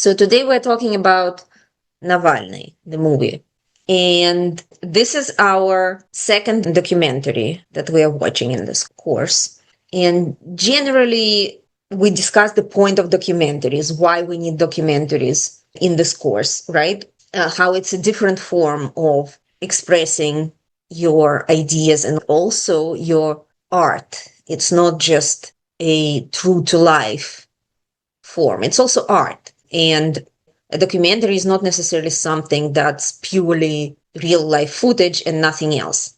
So today we're talking about Navalny, the movie. And this is our second documentary that we are watching in this course. And generally, we discuss the point of documentaries, why we need documentaries in this course, right? How it's a different form of expressing your ideas and also your art. It's not just a true to life form, it's also art. And a documentary is not necessarily something that's purely real life footage and nothing else.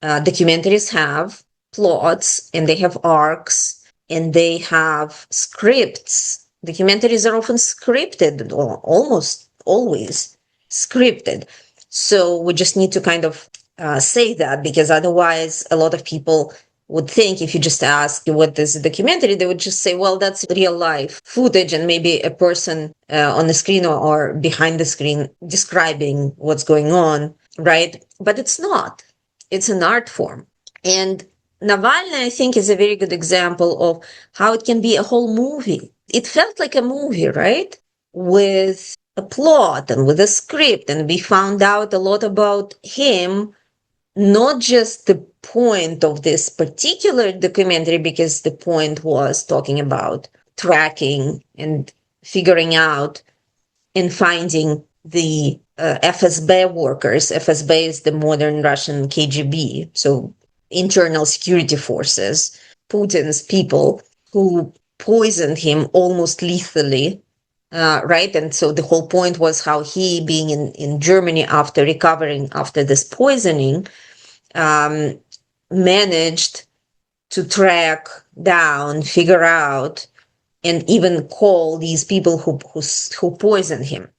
Documentaries have plots and they have arcs and they have scripts. Documentaries are often scripted, or almost always scripted. So we just need to kind of say that, because otherwise a lot of people would think, if you just ask what is a documentary, they would just say, well, that's real life footage and maybe a person on the screen or behind the screen describing what's going on, right? But it's not. It's an art form. And Navalny, I think, is a very good example of how it can be a whole movie. It felt like a movie, right? With a plot and with a script. And we found out a lot about him, not just the point of this particular documentary, because the point was talking about tracking and figuring out and finding the FSB workers. FSB is the modern Russian KGB, so internal security forces, Putin's people, who poisoned him almost lethally, right? And so the whole point was how he, being in Germany after recovering after this poisoning, managed to track down, figure out, and even call these people who poisoned him.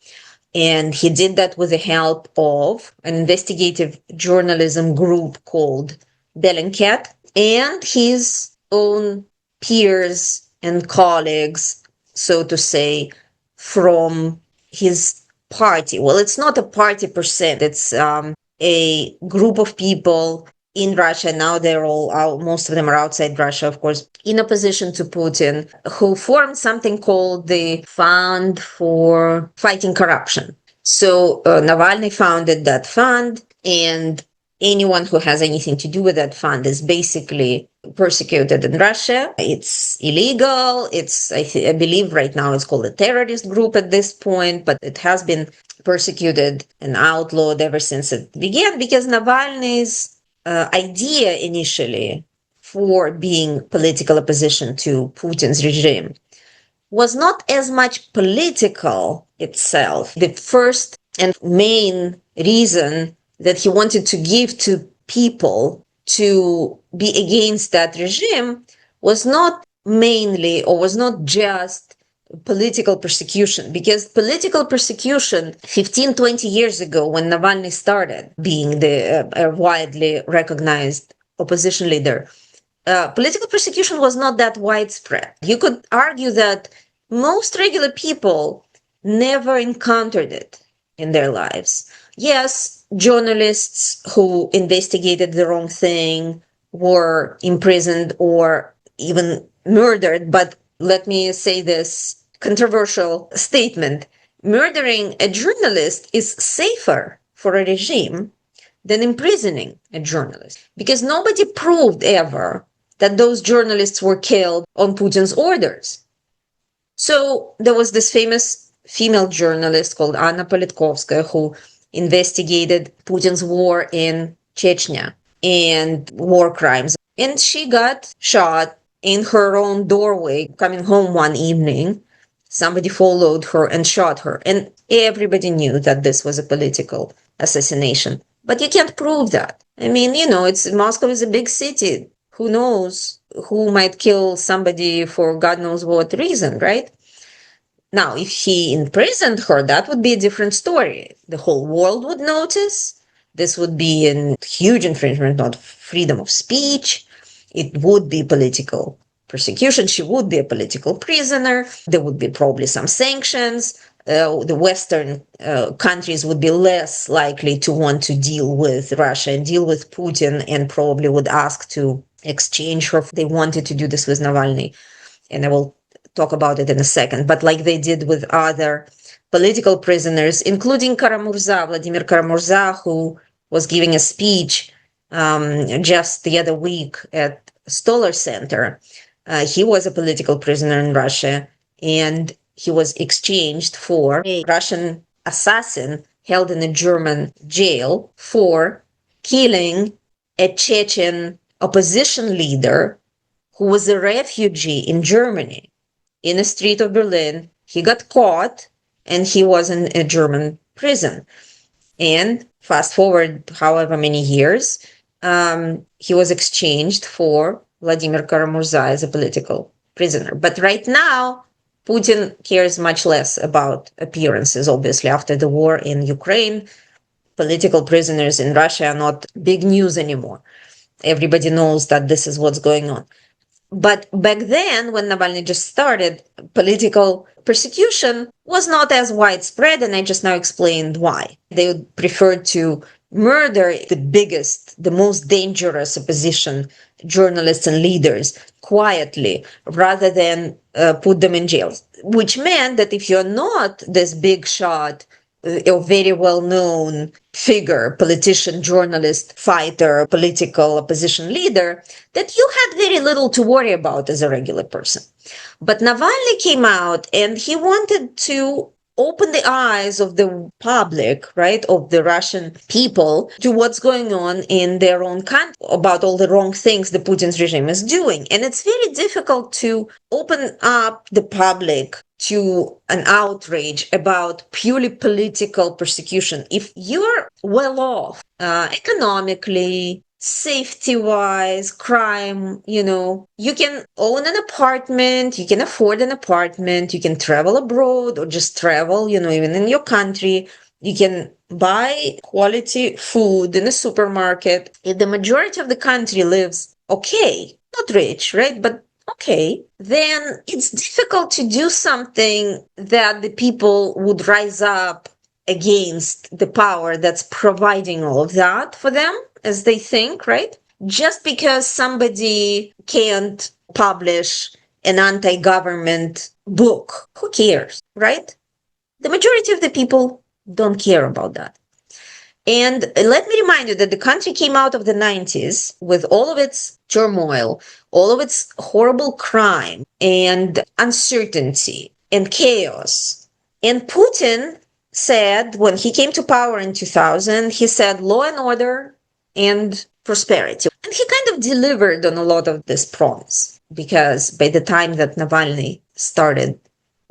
And he did that with the help of an investigative journalism group called Bellingcat and his own peers and colleagues, so to say, from his party. Well, it's not a party per se. It's a group of people in Russia. Now they're all out, most of them are outside Russia, of course, in opposition to Putin, who formed something called the Fund for Fighting Corruption. So Navalny founded that fund, and anyone who has anything to do with that fund is basically persecuted in Russia. It's illegal. I believe right now it's called a terrorist group at this point, but it has been persecuted and outlawed ever since it began, because Navalny's idea initially for being political opposition to Putin's regime was not as much political itself. The first and main reason that he wanted to give to people to be against that regime was not mainly, or was not just, political persecution, because political persecution 15, 20 years ago, when Navalny started being the widely recognized opposition leader, political persecution was not that widespread. You could argue that most regular people never encountered it in their lives. Yes, journalists who investigated the wrong thing were imprisoned or even murdered, but let me say this controversial statement. Murdering a journalist is safer for a regime than imprisoning a journalist, because nobody proved ever that those journalists were killed on Putin's orders. So there was this famous female journalist called Anna Politkovskaya who investigated Putin's war in Chechnya and war crimes. And she got shot in her own doorway coming home one evening. Somebody followed her and shot her. And everybody knew that this was a political assassination. But you can't prove that. I mean, Moscow is a big city. Who knows who might kill somebody for God knows what reason, right? Now, if he imprisoned her, that would be a different story. The whole world would notice. This would be a huge infringement of freedom of speech. It would be political persecution. She would be a political prisoner. There would be probably some sanctions. The Western countries would be less likely to want to deal with Russia and deal with Putin, and probably would ask to exchange her. They wanted to do this with Navalny, and I will talk about it in a second, but like they did with other political prisoners, including Vladimir Karamurza, who was giving a speech just the other week at Stoller Center. He was a political prisoner in Russia, and he was exchanged for a Russian assassin held in a German jail for killing a Chechen opposition leader who was a refugee in Germany. In a street of Berlin, he got caught and he was in a German prison. And fast forward however many years, he was exchanged for Vladimir Karamurza as a political prisoner. But right now, Putin cares much less about appearances, obviously, after the war in Ukraine. Political prisoners in Russia are not big news anymore. Everybody knows that this is what's going on. But back then, when Navalny just started, political persecution was not as widespread, and I just now explained why. They would prefer to murder the biggest, the most dangerous opposition journalists and leaders quietly rather than put them in jail, which meant that if you're not this big shot, a very well-known figure, politician, journalist, fighter, political opposition leader, that you had very little to worry about as a regular person. But Navalny came out and he wanted to open the eyes of the public, right, of the Russian people to what's going on in their own country, about all the wrong things the Putin's regime is doing. And it's very difficult to open up the public to an outrage about purely political persecution. If you're well off economically, safety-wise, crime, you can own an apartment, you can afford an apartment, you can travel abroad or just travel, even in your country. You can buy quality food in a supermarket. If the majority of the country lives okay, not rich, right? But okay, then it's difficult to do something that the people would rise up against the power that's providing all of that for them, as they think, right? Just because somebody can't publish an anti-government book, who cares, right? The majority of the people don't care about that. And let me remind you that the country came out of the 90s with all of its turmoil, all of its horrible crime and uncertainty and chaos. And Putin said, when he came to power in 2000, he said law and order and prosperity. And he kind of delivered on a lot of this promise, because by the time that Navalny started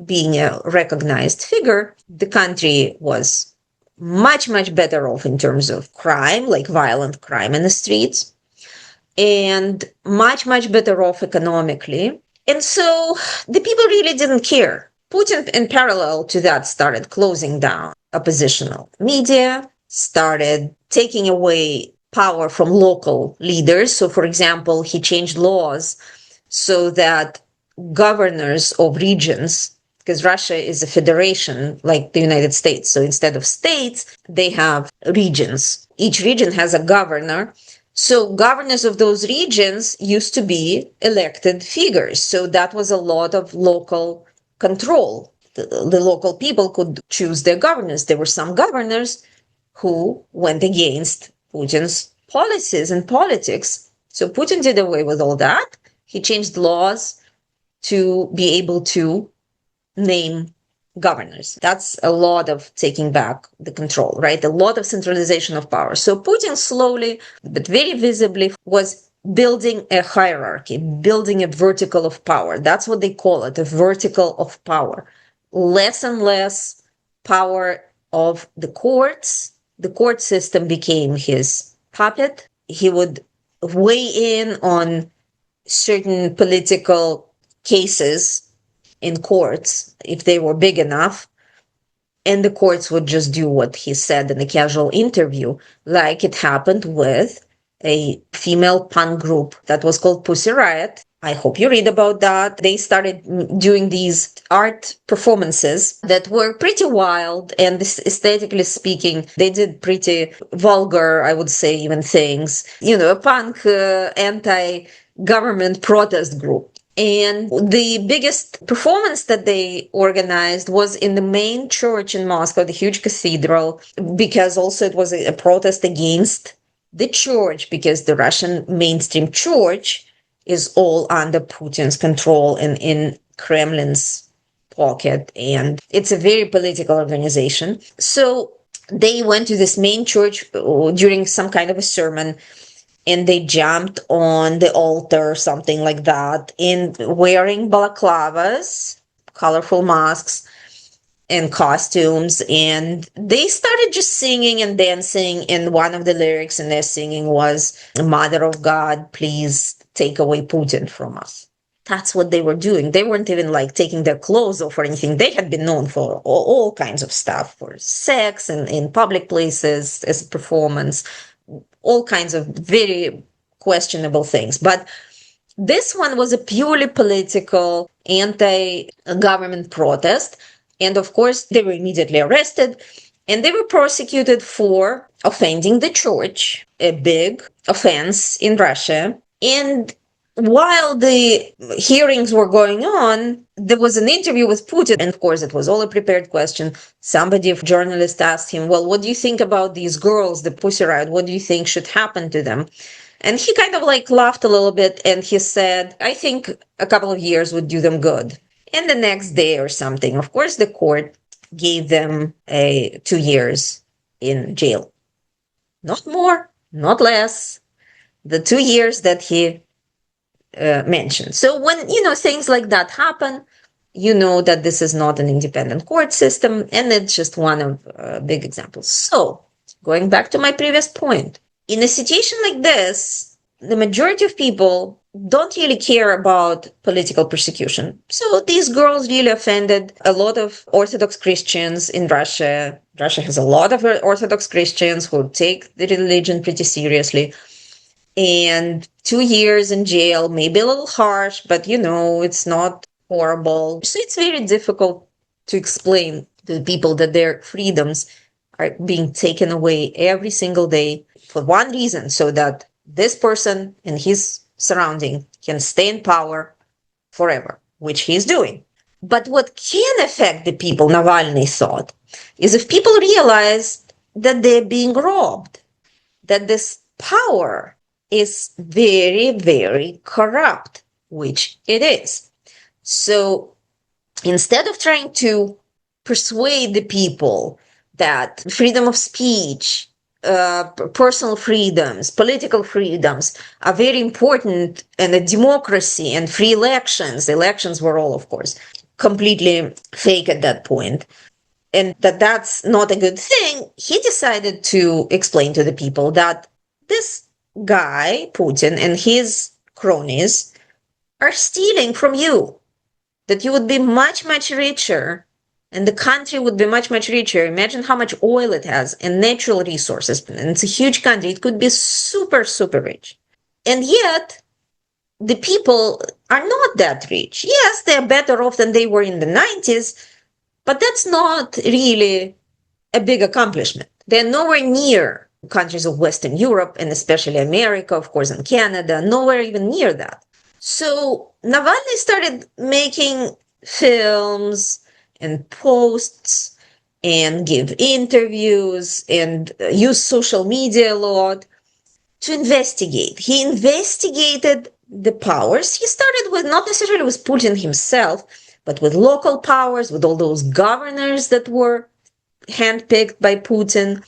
being a recognized figure, the country was much, much better off in terms of crime, like violent crime in the streets, and much, much better off economically. And so the people really didn't care. Putin, in parallel to that, started closing down oppositional media, started taking away power from local leaders. So, for example, he changed laws so that governors of regions, because Russia is a federation like the United States. So instead of states, they have regions. Each region has a governor. So governors of those regions used to be elected figures. So that was a lot of local control. The local people could choose their governors. There were some governors who went against Putin's policies and politics. So Putin did away with all that. He changed laws to be able to name governors. That's a lot of taking back the control, right? A lot of centralization of power. So Putin slowly, but very visibly, was building a hierarchy, building a vertical of power. That's what they call it, a vertical of power. Less and less power of the courts. The court system became his puppet. He would weigh in on certain political cases in courts if they were big enough, and the courts would just do what he said in a casual interview, like it happened with a female punk group that was called Pussy Riot. I hope you read about that. They started doing these art performances that were pretty wild, and aesthetically speaking, they did pretty vulgar, I would say, even things. A punk anti-government protest group. And the biggest performance that they organized was in the main church in Moscow, the huge cathedral, because also it was a protest against the church, because the Russian mainstream church is all under Putin's control and in Kremlin's pocket. And it's a very political organization. So they went to this main church during some kind of a sermon, and they jumped on the altar or something like that, in wearing balaclavas, colorful masks, and costumes, and they started just singing and dancing. And one of the lyrics in their singing was, "Mother of God, please take away Putin from us." That's what they were doing. They weren't even like taking their clothes off or anything. They had been known for all kinds of stuff, for sex and in public places as a performance, all kinds of very questionable things. But this one was a purely political anti-government protest. And of course, they were immediately arrested and they were prosecuted for offending the church, a big offense in Russia. And while the hearings were going on, there was an interview with Putin. And of course, it was all a prepared question. Somebody, a journalist, asked him, "Well, what do you think about these girls, the Pussy Riot? What do you think should happen to them?" And he kind of like laughed a little bit and he said, "I think a couple of years would do them good." And the next day or something, of course, the court gave them 2 years in jail. Not more, not less. The 2 years that he mentioned. So when, things like that happen, you know that this is not an independent court system, and it's just one of big examples. So going back to my previous point, in a situation like this, the majority of people don't really care about political persecution. So these girls really offended a lot of Orthodox Christians in Russia. Russia has a lot of Orthodox Christians who take the religion pretty seriously. And 2 years in jail, maybe a little harsh, but it's not horrible. So it's very difficult to explain to people that their freedoms are being taken away every single day for one reason, so that this person and his surrounding can stay in power forever, which he's doing. But what can affect the people, Navalny thought, is if people realize that they're being robbed, that this power is very, very corrupt, which it is. So instead of trying to persuade the people that freedom of speech, personal freedoms, political freedoms are very important, and a democracy and free elections were all, of course, completely fake at that point, and that's not a good thing, he decided to explain to the people that this guy, Putin, and his cronies are stealing from you, that you would be much, much richer, and the country would be much, much richer. Imagine how much oil it has and natural resources. And it's a huge country. It could be super, super rich. And yet, the people are not that rich. Yes, they're better off than they were in the 90s, but that's not really a big accomplishment. They're nowhere near countries of Western Europe, and especially America, of course, and Canada, nowhere even near that. So Navalny started making films and posts and give interviews and use social media a lot to investigate. He investigated the powers. He started with, not necessarily with Putin himself, but with local powers, with all those governors that were handpicked by Putin,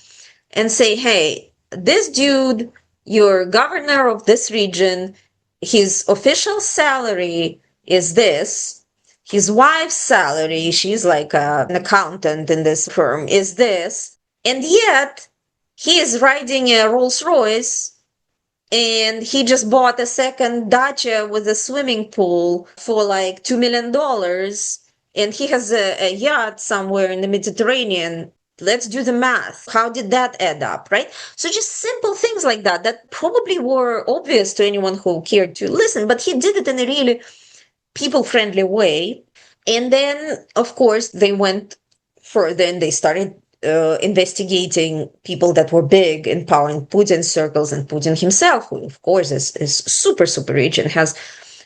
and say, "Hey, this dude, you're governor of this region, his official salary is this, his wife's salary, she's like an accountant in this firm, is this, and yet he is riding a Rolls Royce, and he just bought a second dacha with a swimming pool for like $2 million, and he has a yacht somewhere in the Mediterranean. Let's do the math. How did that add up, right?" So just simple things like that, that probably were obvious to anyone who cared to listen, but he did it in a really people-friendly way. And then, of course, they went further and they started investigating people that were big in power in Putin's circles, and Putin himself, who of course is super, super rich and has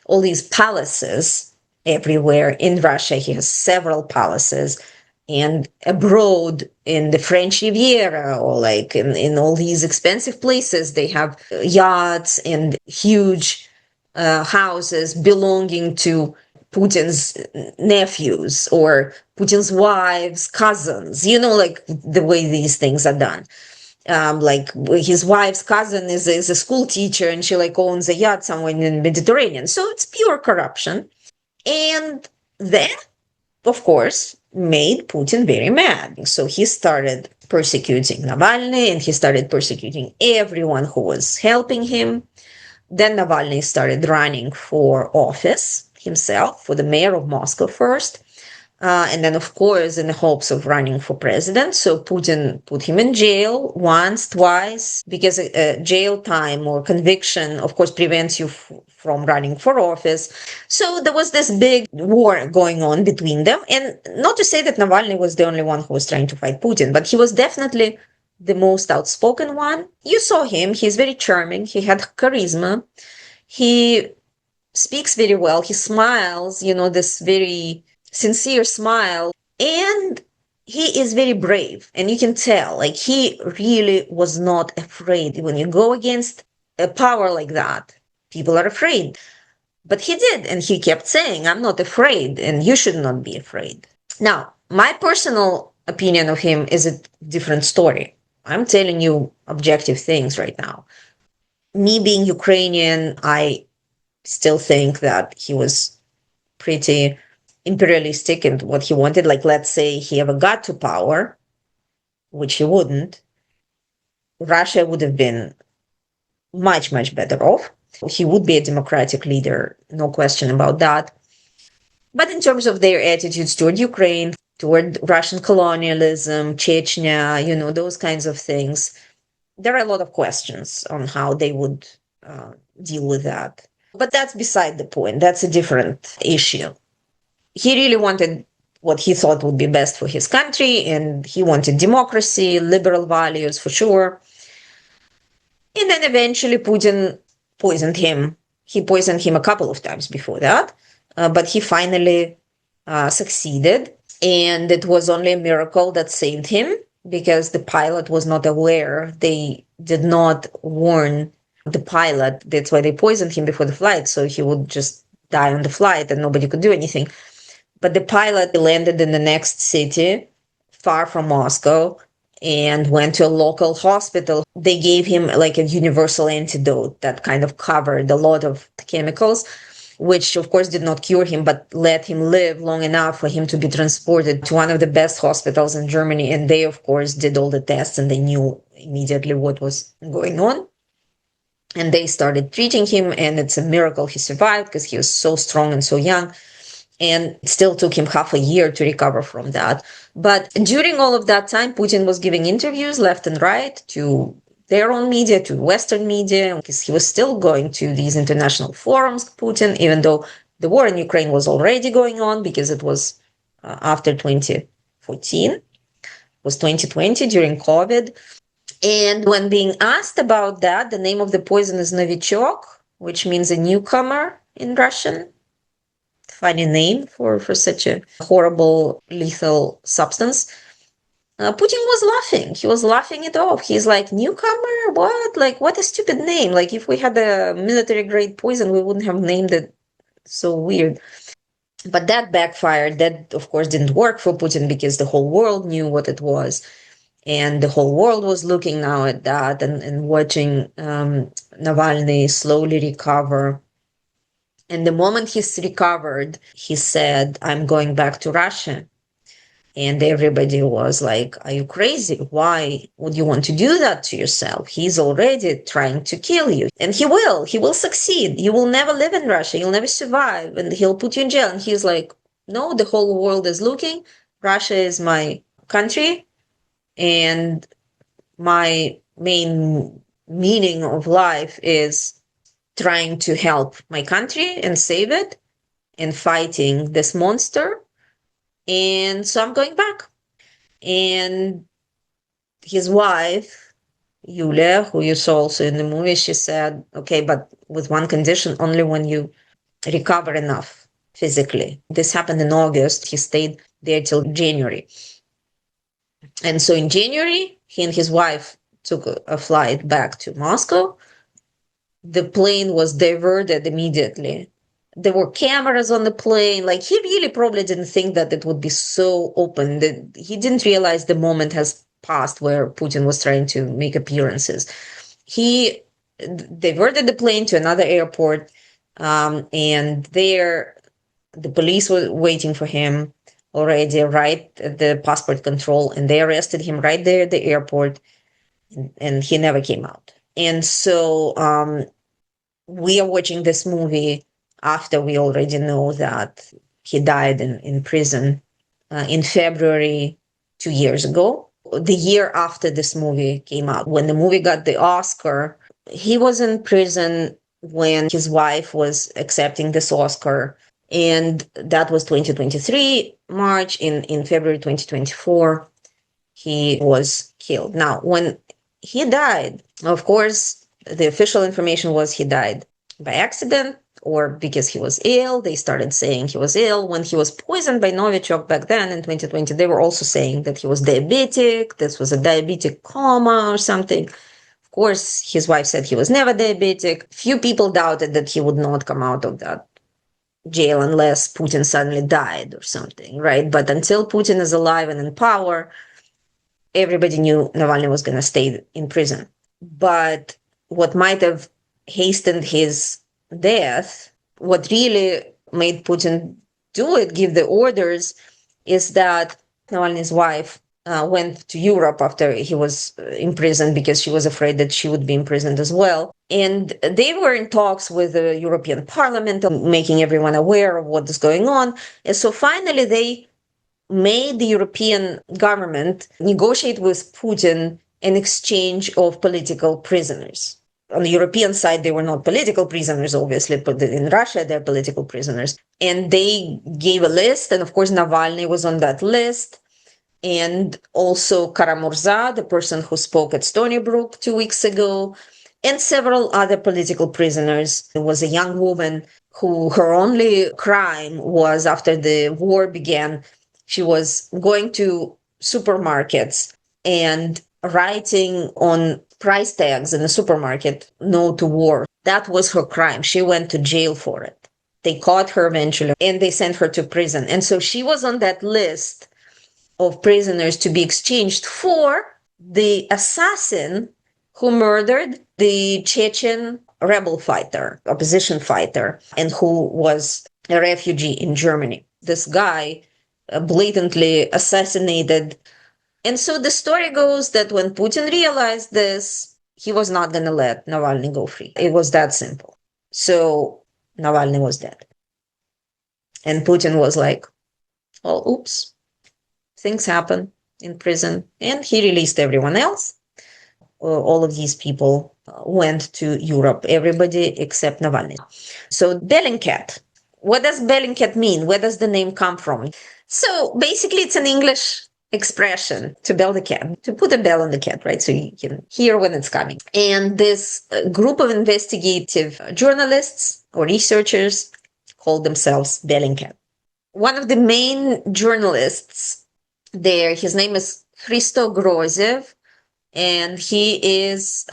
all these palaces everywhere in Russia. He has several palaces, and abroad in the French Riviera, or like in all these expensive places, they have yachts and huge houses belonging to Putin's nephews or Putin's wives, cousins, like the way these things are done. Like his wife's cousin is a school teacher, and she like owns a yacht somewhere in the Mediterranean. So it's pure corruption. And that, of course, made Putin very mad. So he started persecuting Navalny, and he started persecuting everyone who was helping him. Then Navalny started running for office himself, for the mayor of Moscow first. And then, of course, in the hopes of running for president. So Putin put him in jail once, twice, because jail time or conviction, of course, prevents you from running for office. So there was this big war going on between them. And not to say that Navalny was the only one who was trying to fight Putin, but he was definitely the most outspoken one. You saw him. He's very charming. He had charisma. He speaks very well. He smiles, this very sincere smile. And he is very brave. And you can tell, like, he really was not afraid. When you go against a power like that, people are afraid. But he did. And he kept saying, I'm not afraid, and you should not be afraid. Now, my personal opinion of him is a different story. I'm telling you objective things right now. Me being Ukrainian, I still think that he was pretty imperialistic in what he wanted. Like, let's say he ever got to power, which he wouldn't, Russia would have been much, much better off. He would be a democratic leader, no question about that. But in terms of their attitudes toward Ukraine, toward Russian colonialism, Chechnya, those kinds of things, there are a lot of questions on how they would deal with that. But that's beside the point. That's a different issue. He really wanted what he thought would be best for his country, and he wanted democracy, liberal values for sure. And then eventually Putin poisoned him. He poisoned him a couple of times before that, but he finally succeeded. And it was only a miracle that saved him, because the pilot was not aware. They did not warn the pilot. That's why they poisoned him before the flight, so he would just die on the flight and nobody could do anything. But the pilot landed in the next city, far from Moscow, and went to a local hospital. They gave him like a universal antidote that kind of covered a lot of chemicals, which of course did not cure him, but let him live long enough for him to be transported to one of the best hospitals in Germany. And they, of course, did all the tests, and they knew immediately what was going on. And they started treating him, and it's a miracle he survived, because he was so strong and so young. And it still took him half a year to recover from that. But during all of that time, Putin was giving interviews left and right to their own media, to Western media, because he was still going to these international forums, Putin, even though the war in Ukraine was already going on, because it was after 2014, it was 2020 during COVID. And when being asked about that, the name of the poison is Novichok, which means a newcomer in Russian. Funny name for such a horrible, lethal substance. Putin was laughing. He was laughing it off. He's like, newcomer? What? Like, what a stupid name. Like, if we had a military-grade poison, we wouldn't have named it so weird. But that backfired. That, of course, didn't work for Putin, because the whole world knew what it was. And the whole world was looking now at that and watching Navalny slowly recover. And the moment he's recovered, he said, I'm going back to Russia. And everybody was like, are you crazy? Why would you want to do that to yourself? He's already trying to kill you. And he will succeed. You will never live in Russia. You'll never survive. And he'll put you in jail. And he's like, no, the whole world is looking. Russia is my country. And my main meaning of life is trying to help my country and save it and fighting this monster. And so I'm going back. And his wife, Yulia, who you saw also in the movie, she said, okay, but with one condition, only when you recover enough physically. This happened in August. He stayed there till January. And so in January, he and his wife took a flight back to Moscow. The plane was diverted immediately. There were cameras on the plane. Like, he really probably didn't think that it would be so open. That he didn't realize the moment has passed where Putin was trying to make appearances. He diverted the plane to another airport, and there the police were waiting for him already right at the passport control, and they arrested him right there at the airport, and he never came out. And so we are watching this movie after we already know that he died in prison in February 2 years ago. The year after this movie came out, when the movie got the Oscar, he was in prison when his wife was accepting this Oscar. And that was 2023, March. In February 2024, he was killed. Now, when he died, of course, the official information was he died by accident or because he was ill. They started saying he was ill. When he was poisoned by Novichok back then in 2020, they were also saying that he was diabetic. This was a diabetic coma or something. Of course, his wife said he was never diabetic. Few people doubted that he would not come out of that jail unless Putin suddenly died or something, right? But until Putin is alive and in power, everybody knew Navalny was going to stay in prison. But what might have hastened his death, what really made Putin do it, give the orders, is that Navalny's wife went to Europe after he was imprisoned because she was afraid that she would be imprisoned as well. And they were in talks with the European Parliament, making everyone aware of what is going on. And so finally they made the European government negotiate with Putin an exchange of political prisoners. On the European side, they were not political prisoners, obviously, but in Russia, they're political prisoners. And they gave a list, and of course, Navalny was on that list. And also Karamurza, the person who spoke at Stony Brook 2 weeks ago, and several other political prisoners. There was a young woman who her only crime was after the war began, she was going to supermarkets and writing on price tags in the supermarket, "No to war." That was her crime. She went to jail for it. They caught her eventually and they sent her to prison. And so she was on that list of prisoners to be exchanged for the assassin who murdered the Chechen rebel fighter, opposition fighter, and who was a refugee in Germany. This guy blatantly assassinated. And so the story goes that when Putin realized this, he was not going to let Navalny go free. It was that simple. So Navalny was dead. And Putin was like, "Oh, oops, things happen in prison." And he released everyone else. All of these people went to Europe, everybody except Navalny. So Bellingcat. What does Bellingcat mean? Where does the name come from? So basically, it's an English expression to bell the cat, to put a bell on the cat, right? So you can hear when it's coming. And this group of investigative journalists or researchers called themselves Bellingcat. One of the main journalists there, his name is Hristo Grozev, and he is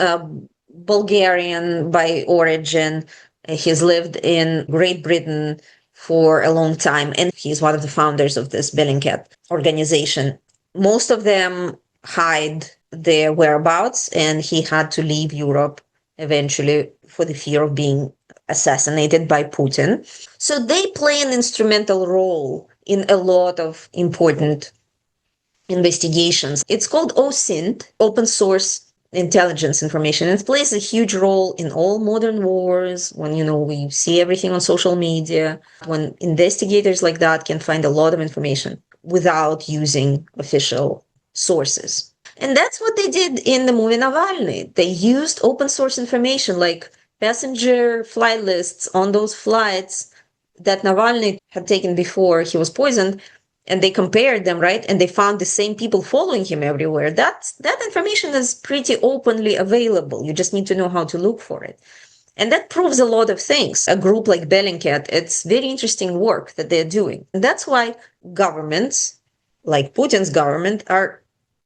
Bulgarian by origin. He's lived in Great Britain for a long time, and he's one of the founders of this Bellingcat organization. Most of them hide their whereabouts, and he had to leave Europe eventually for the fear of being assassinated by Putin. So they play an instrumental role in a lot of important investigations. It's called OSINT, open source intelligence information. It plays a huge role in all modern wars when, we see everything on social media, when investigators like that can find a lot of information without using official sources. And that's what they did in the movie Navalny. They used open source information like passenger flight lists on those flights that Navalny had taken before he was poisoned, and they compared them, right? And they found the same people following him everywhere. That information is pretty openly available. You just need to know how to look for it. And that proves a lot of things. A group like Bellingcat, it's very interesting work that they're doing. And that's why governments, like Putin's government, are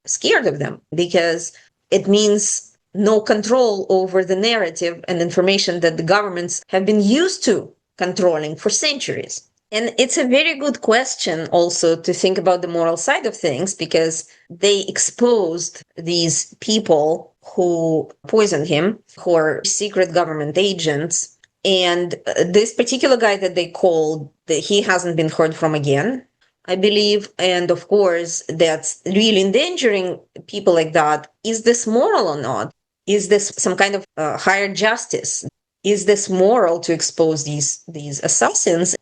scared of them, because it means no control over the narrative and information that the governments have been used to controlling for centuries. And it's a very good question also to think about the moral side of things, because they exposed these people who poisoned him, who are secret government agents. And this particular guy that they called, he hasn't been heard from again, I believe. And of course, that's really endangering people like that. Is this moral or not? Is this some kind of higher justice? Is this moral to expose these assassins?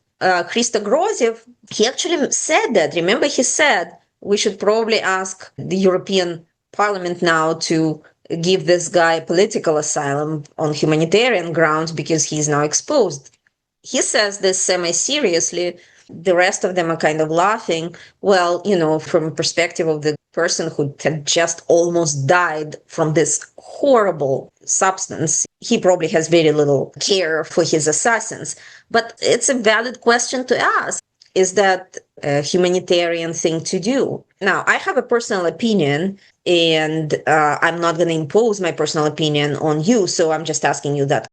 Christo Groziev, he actually said that. Remember, he said we should probably ask the European Parliament now to give this guy political asylum on humanitarian grounds because he's now exposed. He says this semi-seriously. The rest of them are kind of laughing. Well, from a perspective of the person who had just almost died from this horrible substance, he probably has very little care for his assassins. But it's a valid question to ask. Is that a humanitarian thing to do? Now, I have a personal opinion, and I'm not going to impose my personal opinion on you, so I'm just asking you that